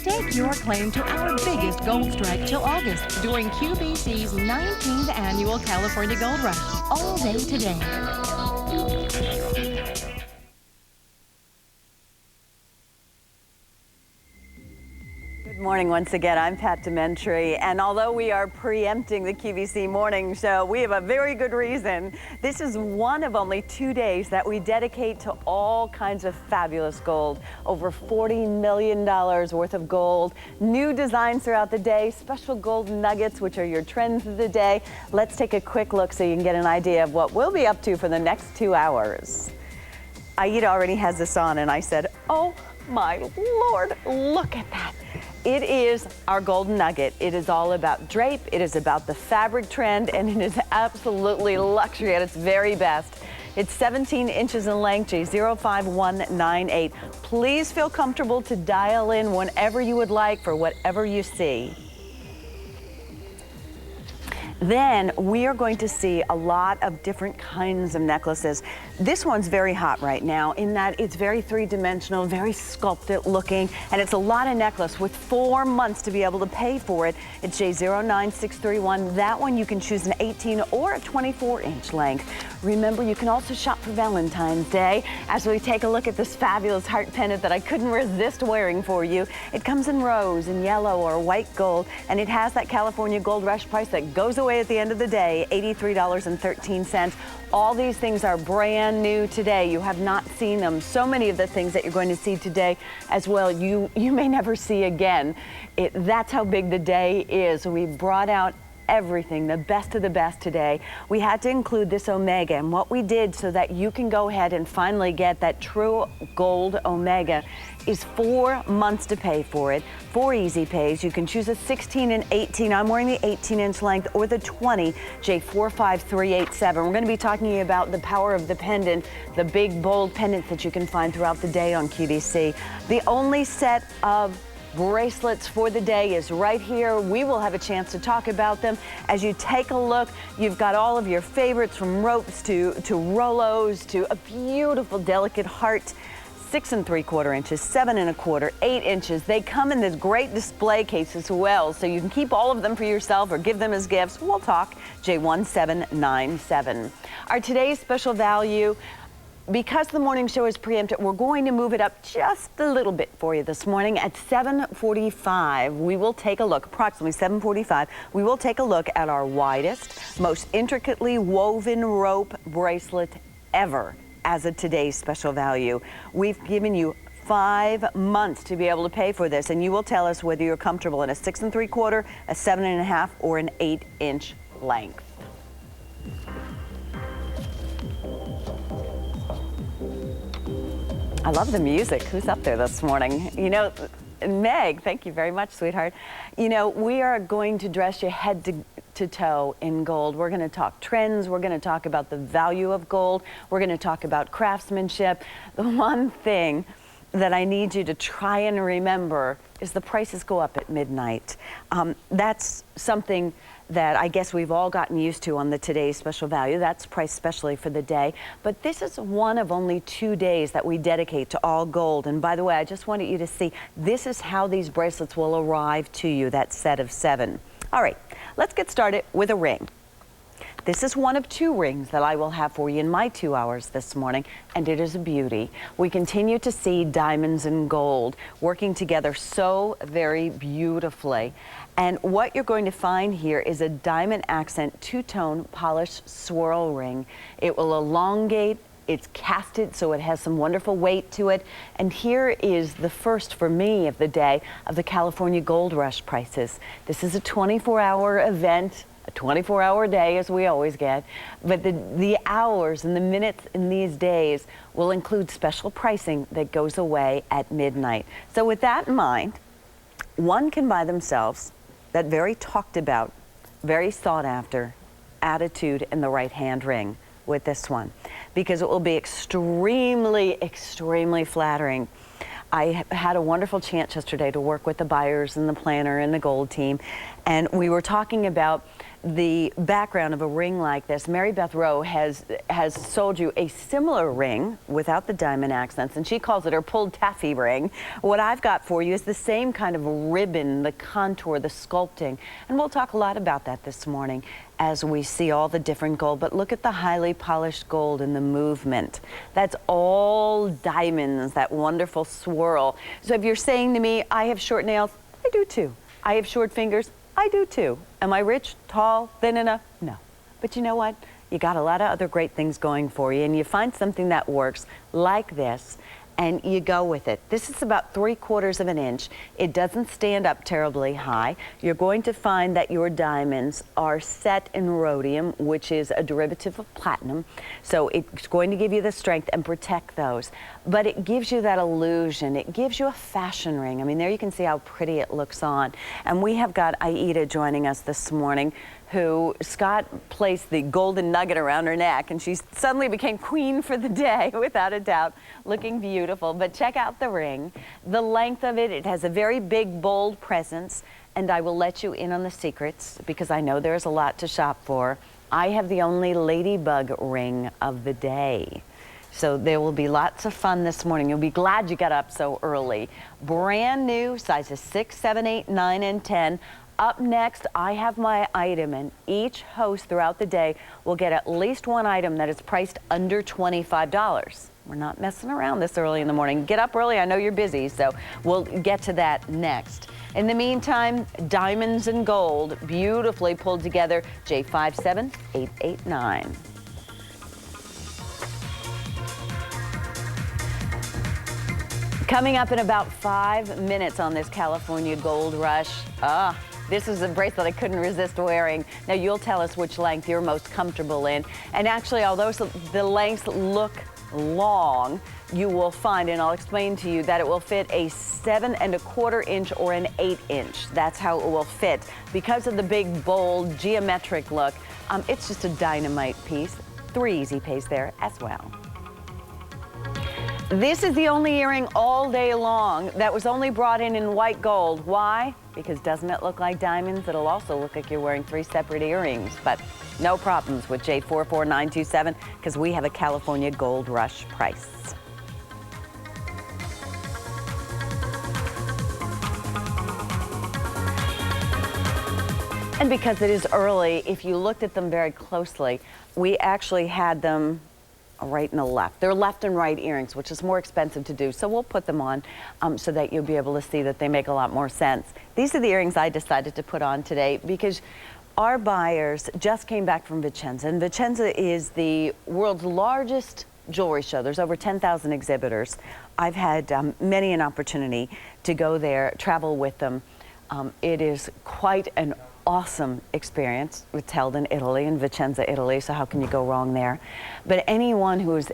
Stake your claim to our biggest gold strike till August during QVC's 19th annual California Gold Rush, all day today. Good morning once again. I'm Pat DeMentri, and although we are preempting the QVC morning show, we have a very good reason. This is one of only 2 days that we dedicate to all kinds of fabulous gold. Over $40 million worth of gold, new designs throughout the day, special gold nuggets, which are your trends of the day. Let's take a quick look so you can get an idea of what we'll be up to for the next 2 hours. Aida already has this on, and I said, oh my Lord, look at that. It is our golden nugget. It is all about drape. It is about the fabric trend, and it is absolutely luxury at its very best. It's 17 inches in length, J05198. Please feel comfortable to dial in whenever you would like for whatever you see. Then we are going to see a lot of different kinds of necklaces. This one's very hot right now in that it's very three-dimensional, very sculpted looking, and it's a lot of necklace with 4 months to be able to pay for it. It's J09631. That one you can choose an 18 or a 24-inch length. Remember, you can also shop for Valentine's Day as we take a look at this fabulous heart pendant that I couldn't resist wearing for you. It comes in rose and yellow or white gold, and it has that California Gold Rush price that goes away at the end of the day, $83.13. All these things are brand new today. You have not seen them. So many of the things that you're going to see today as well, you may never see again. That's how big the day is. We brought out everything, the best of the best today. We had to include this Omega, and what we did so that you can go ahead and finally get that true gold Omega is 4 months to pay for it, 4 easy pays. You can choose a 16 and 18. I'm wearing the 18-inch length or the 20, J45387. We're going to be talking about the power of the pendant, the big, bold pendants that you can find throughout the day on QVC. The only set of bracelets for the day is right here. We will have a chance to talk about them. As you take a look, you've got all of your favorites from ropes to Rolos to a beautiful delicate heart. 6 3/4 inches, 7 1/4, 8 inches. They come in this great display case as well, so you can keep all of them for yourself or give them as gifts. We'll talk. J1797. Our today's special value, because the morning show is preempted, we're going to move it up just a little bit for you this morning. At 7:45, we will take a look, approximately 7:45, we will take a look at our widest, most intricately woven rope bracelet ever as a today's special value. We've given you 5 months to be able to pay for this, and you will tell us whether you're comfortable in a 6 3/4, a 7 1/2, or an 8-inch length. I love the music. Who's up there this morning? You know, Meg, thank you very much, sweetheart. You know, we are going to dress you head to toe in gold. We're going to talk trends. We're going to talk about the value of gold. We're going to talk about craftsmanship. The one thing that I need you to try and remember is the prices go up at midnight. That's something that I guess we've all gotten used to on the today's special value. That's priced specially for the day. But this is one of only 2 days that we dedicate to all gold. And by the way, I just wanted you to see, this is how these bracelets will arrive to you, that set of 7. All right, let's get started with a ring. This is one of 2 rings that I will have for you in my 2 hours this morning, and it is a beauty. We continue to see diamonds and gold working together so very beautifully. And what you're going to find here is a diamond accent 2-tone polished swirl ring. It will elongate. It's casted, so it has some wonderful weight to it. And here is the first for me of the day of the California Gold Rush prices. This is a 24-hour event, a 24-hour day as we always get, but the hours and the minutes in these days will include special pricing that goes away at midnight. So with that in mind, one can buy themselves that very talked about, very sought after attitude in the right hand ring with this one, because it will be extremely, extremely flattering. I had a wonderful chance yesterday to work with the buyers and the planner and the gold team, and we were talking about the background of a ring like this. Mary Beth Rowe has sold you a similar ring without the diamond accents, and she calls it her pulled taffy ring. What I've got for you is the same kind of ribbon, the contour, the sculpting, and we'll talk a lot about that this morning as we see all the different gold. But look at the highly polished gold in the movement. That's all diamonds, that wonderful swirl. So if you're saying to me, I have short nails, I do too. I have short fingers, I do too. Am I rich, tall, thin enough? No. But you know what? You got a lot of other great things going for you, and you find something that works like this, and you go with it. This is about 3/4 of an inch. It doesn't stand up terribly high. You're going to find that your diamonds are set in rhodium, which is a derivative of platinum. So it's going to give you the strength and protect those. But it gives you that illusion. It gives you a fashion ring. I mean, there you can see how pretty it looks on. And we have got Aida joining us this morning, who Scott placed the golden nugget around her neck, and she suddenly became queen for the day, without a doubt, looking beautiful. But check out the ring. The length of it, it has a very big, bold presence, and I will let you in on the secrets because I know there's a lot to shop for. I have the only ladybug ring of the day. So there will be lots of fun this morning. You'll be glad you got up so early. Brand new, sizes 6, 7, 8, 9, and 10. Up next, I have my item, and each host throughout the day will get at least one item that is priced under $25. We're not messing around this early in the morning. Get up early, I know you're busy, so we'll get to that next. In the meantime, diamonds and gold, beautifully pulled together, J57889. Coming up in about 5 minutes on this California Gold Rush. This is a bracelet I couldn't resist wearing. Now you'll tell us which length you're most comfortable in. And actually, although the lengths look long, you will find, and I'll explain to you, that it will fit a 7 1/4 inch or an 8 inch. That's how it will fit. Because of the big, bold, geometric look, it's just a dynamite piece. 3 easy pays there as well. This is the only earring all day long that was only brought in white gold. Why? Because doesn't it look like diamonds? It'll also look like you're wearing 3 separate earrings, but no problems with J44927 because we have a California Gold Rush price. And because it is early, if you looked at them very closely, we actually had them right and the left. They're left and right earrings, which is more expensive to do. So we'll put them on so that you'll be able to see that they make a lot more sense. These are the earrings I decided to put on today because our buyers just came back from Vicenza. And Vicenza is the world's largest jewelry show. There's over 10,000 exhibitors. I've had many an opportunity to go there, travel with them. It is quite an awesome experience. It's held in Italy, in Vicenza, Italy, so how can you go wrong there? But everyone who is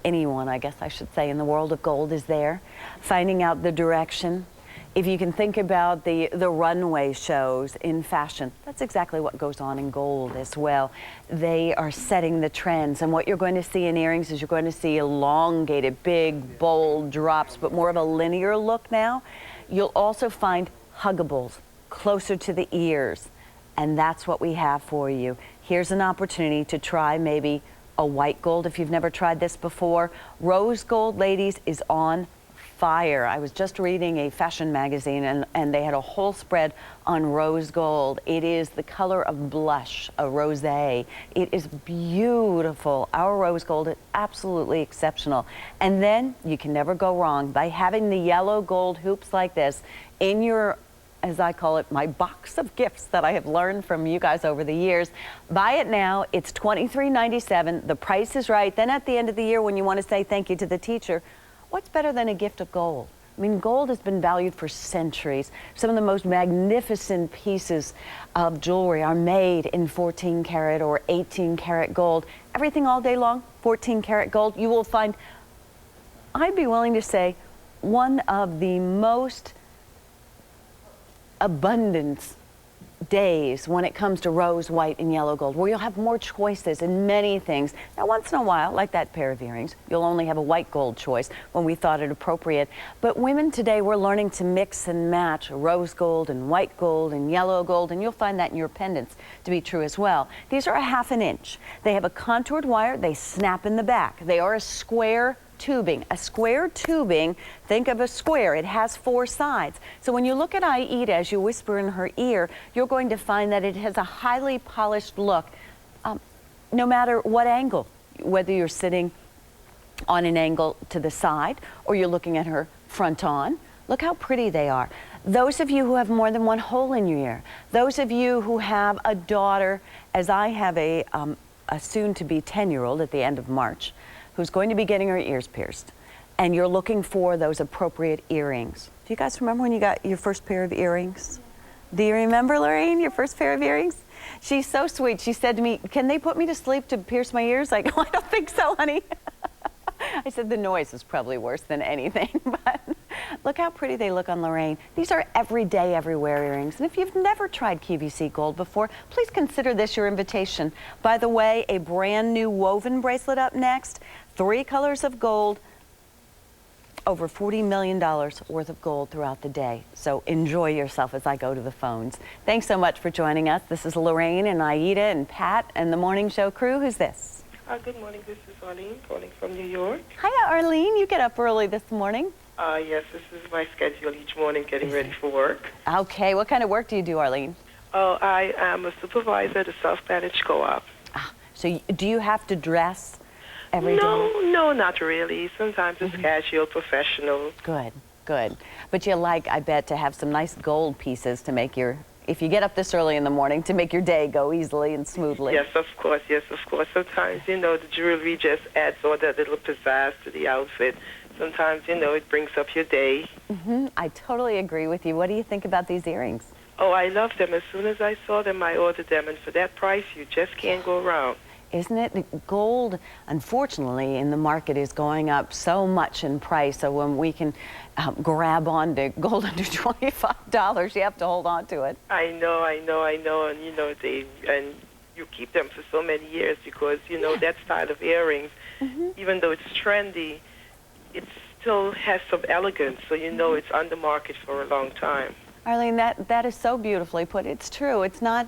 anyone, I guess I should say, in the world of gold is there, finding out the direction. If you can think about the runway shows in fashion, that's exactly what goes on in gold as well. They are setting the trends, and what you're going to see in earrings is you're going to see elongated, big, bold drops, but more of a linear look now. You'll also find huggables closer to the ears, and that's what we have for you. Here's an opportunity to try maybe a white gold if you've never tried this before. Rose gold, ladies, is on fire. I was just reading a fashion magazine and they had a whole spread on rose gold. It is the color of blush, a rosé. It is beautiful. Our rose gold is absolutely exceptional. And then you can never go wrong by having the yellow gold hoops like this in your, as I call it, my box of gifts that I have learned from you guys over the years. Buy it now. It's $23.97. The price is right. Then at the end of the year, when you want to say thank you to the teacher, what's better than a gift of gold? I mean, gold has been valued for centuries. Some of the most magnificent pieces of jewelry are made in 14 karat or 18 karat gold. Everything all day long, 14 karat gold. You will find, I'd be willing to say, one of the most abundance days when it comes to rose, white, and yellow gold, where you'll have more choices in many things. Now, once in a while, like that pair of earrings, you'll only have a white gold choice when we thought it appropriate. But women today, we're learning to mix and match rose gold and white gold and yellow gold, and you'll find that in your pendants to be true as well. These are a 1/2 inch. They have a contoured wire. They snap in the back. They are a square tubing. A square tubing, think of a square. It has 4 sides. So when you look at Aida as you whisper in her ear, you're going to find that it has a highly polished look, no matter what angle, whether you're sitting on an angle to the side or you're looking at her front on. Look how pretty they are. Those of you who have more than one hole in your ear, those of you who have a daughter, as I have a soon-to-be 10-year-old at the end of March, who's going to be getting her ears pierced, and you're looking for those appropriate earrings. Do you guys remember when you got your first pair of earrings? Do you remember, Lorraine, your first pair of earrings? She's so sweet. She said to me, "Can they put me to sleep to pierce my ears?" I go, "I don't think so, honey." I said, the noise is probably worse than anything, but look how pretty they look on Lorraine. These are everyday, everywhere earrings. And if you've never tried QVC Gold before, please consider this your invitation. By the way, a brand new woven bracelet up next, 3 colors of gold, over $40 million worth of gold throughout the day. So enjoy yourself as I go to the phones. Thanks so much for joining us. This is Lorraine and Aida and Pat and the morning show crew. Who's this? Good morning. This is Arlene calling from New York. Hiya, Arlene. You get up early this morning. Yes, this is my schedule each morning, getting ready for work. Okay. What kind of work do you do, Arlene? Oh, I am a supervisor at a self-managed co-op. So do you have to dress every day? No, not really. Sometimes it's casual, professional. Good, good. But you like, I bet, to have some nice gold pieces to make your, if you get up this early in the morning, to make your day go easily and smoothly. Yes, of course. Yes, of course. Sometimes, the jewelry just adds all that little pizzazz to the outfit. Sometimes, it brings up your day. I totally agree with you. What do you think about these earrings? Oh, I love them. As soon as I saw them, I ordered them. And for that price, you just can't go wrong. Isn't it? Gold, unfortunately, in the market is going up so much in price. So when we can grab on to gold under $25, you have to hold on to it. I know. And, you keep them for so many years because, that style of earrings, even though it's trendy, it still has some elegance. So, it's on the market for a long time. Arlene, that is so beautifully put. It's true. It's not,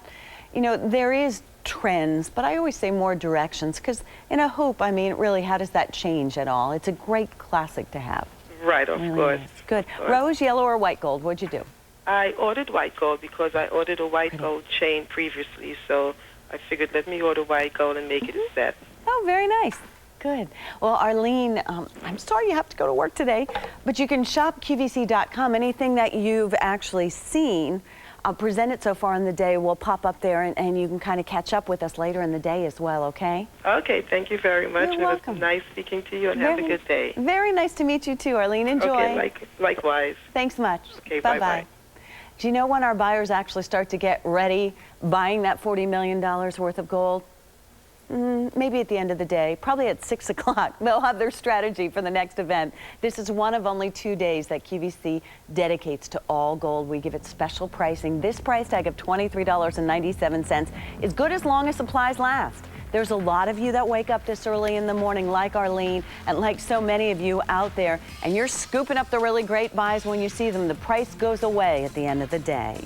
there is trends, but I always say more directions, because in a hoop, really, how does that change at all? It's a great classic to have. Right, of course. Is. Good. Rose, yellow, or white gold? What'd you do? I ordered white gold because I ordered a white gold chain previously, so I figured let me order white gold and make it a set. Oh, very nice. Good. Well, Arlene, I'm sorry you have to go to work today, but you can shop QVC.com. Anything that you've actually seen presented so far in the day will pop up there, and you can kind of catch up with us later in the day as well, okay? Okay, thank you very much. You're welcome. It was nice speaking to you, and have a good day. Very nice to meet you too, Arlene. Enjoy. Okay, likewise. Thanks much. Okay, bye-bye. bye-bye. Do you know when our buyers actually start to get ready buying that $40 million worth of gold? Maybe at the end of the day, probably at 6 o'clock. They'll have their strategy for the next event. This is one of only 2 days that QVC dedicates to all gold. We give it special pricing. This price tag of $23.97 is good as long as supplies last. There's a lot of you that wake up this early in the morning, like Arlene, and like so many of you out there, and you're scooping up the really great buys when you see them. The price goes away at the end of the day.